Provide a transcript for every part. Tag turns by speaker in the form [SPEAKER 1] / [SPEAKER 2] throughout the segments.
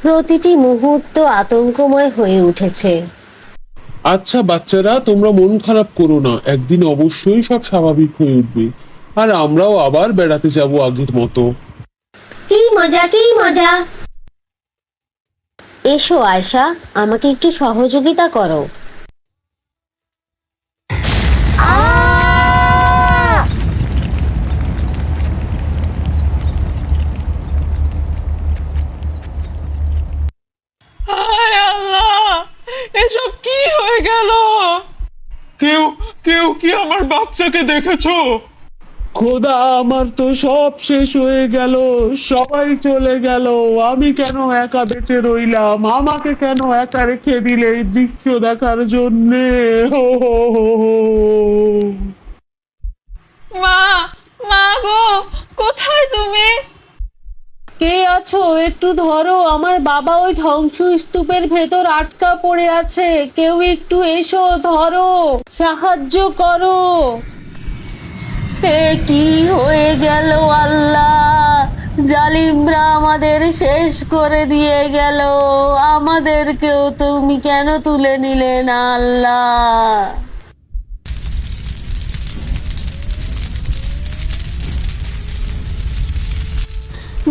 [SPEAKER 1] প্রতিটি মুহূর্ত আতঙ্কময় হয়ে উঠেছে।
[SPEAKER 2] আচ্ছা বাচ্চারা, তোমরা মন খারাপ করো না, একদিন অবশ্যই সব স্বাভাবিক হয়ে উঠবে, আর আমরাও আবার বেড়াতে যাব আগের মতো।
[SPEAKER 1] কি মজা, কি মজা! এসো আয়শা, আমাকে একটু সহযোগিতা করো।
[SPEAKER 3] হায় আল্লাহ, এসব কি হয়ে গেল? কেউ কেউ কি আমার বাচ্চাকে দেখেছো?
[SPEAKER 2] খোদা, আমার তো সব শেষ হয়ে গেল, সবাই চলে গেল, আমি কেন একা বেঁচে রইলাম? আমাকে কেন একা রেখে দিলে এই দৃশ্য দেখার জন্যে? হো হো হো হো।
[SPEAKER 3] মা, মা গো, কোথায় তুমি?
[SPEAKER 1] কে আছো? একটু ধরো, আমার বাবা ওই ধ্বংসস্তূপের ভেতর আটকা পড়ে আছে। কেউ একটু এসো, ধরো, সাহায্য করো। কি হয়ে গেল আল্লাহ! জালিমরা আমাদের শেষ করে দিয়ে গেল। আমাদেরকেও তুমি কেন তুলে নিলে না আল্লাহ?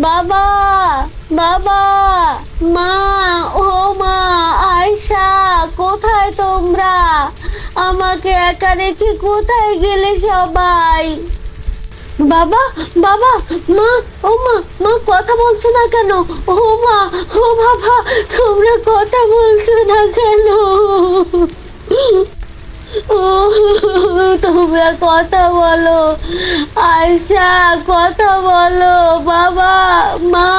[SPEAKER 1] বাবা, বাবা, মা, ও মা, আয়শা, কোথায় তোমরা? আমাকে একা রেখে কোথায় গেলে সবাই? বাবা, বাবা, মা, ও মা, মা কথা বলছো না কেন? ও মা, ও বাবা, তোমরা কথা বলছো না কেন? ও, তোমরা কথা বলো। আয়শা, কথা বলো। বাবা, মা,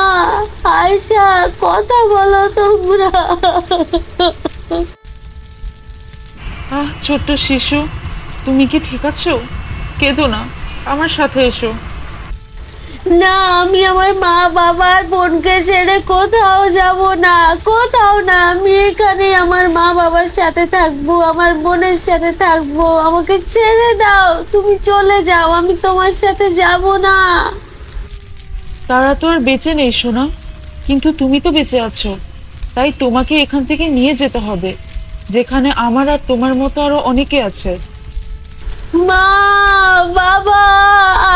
[SPEAKER 1] আয়শা, কথা বলো তোমরা।
[SPEAKER 3] ছোট্ট শিশু, তুমি কি ঠিক আছো? কেঁদো না, আমার সাথে এসো।
[SPEAKER 1] না, আমি আমার মা বাবার বোনকে ছেড়ে কোথাও যাব না, কোথাও না। আমি এখানে আমার মা বাবার সাথে থাকবো, আমার বোনের সাথে থাকবো। আমাকে ছেড়ে দাও, তুমি চলে যাও, আমি তোমার সাথে যাব না।
[SPEAKER 3] তারা তো আর বেঁচে নেই সোনা, কিন্তু তুমি তো বেঁচে আছো, তাই তোমাকে এখান থেকে নিয়ে যেতে হবে, যেখানে আমার আর তোমার মতো আরো অনেকে আছে।
[SPEAKER 1] মা, বাবা,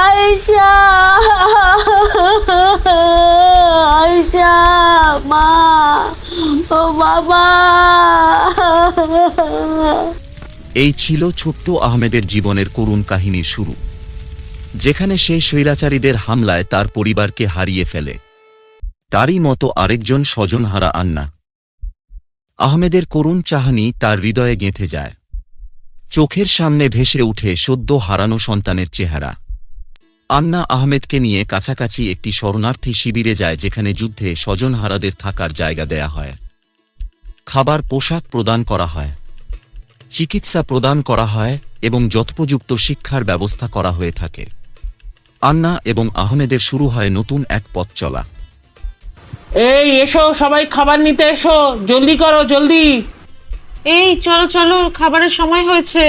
[SPEAKER 1] আয়েশা, আয়েশা, মা, ও বাবা।
[SPEAKER 4] এই ছিল ছোট্ট আহমেদের জীবনের করুণ কাহিনীর শুরু, যেখানে সে স্বৈরাচারীদের হামলায় তার পরিবারকে হারিয়ে ফেলে। তারই মতো আরেকজন স্বজনহারা আন্না। আহমেদের করুণ চাহনি তার হৃদয়ে গেঁথে যায়। চোখের সামনে ভেসে উঠে সদ্য হারানো সন্তানের চেহারা। আন্না আহমেদকে নিয়ে কাছাকাছি একটি শরণার্থী শিবিরে যায়, যেখানে যুদ্ধে স্বজনহারাদের থাকার জায়গা দেয়া হয়, খাবার পোশাক প্রদান করা হয়, চিকিৎসা প্রদান করা হয় এবং যথোপযুক্ত শিক্ষার ব্যবস্থা করা হয়ে থাকে। আন্না এবং আহমেদের শুরু হয় নতুন এক পথ চলা।
[SPEAKER 2] এই এসো, সবাই খাবার নিতে এসো, জলদি করো, জলদি।
[SPEAKER 3] এই চলো চলো, খাবারের সময় হয়েছে।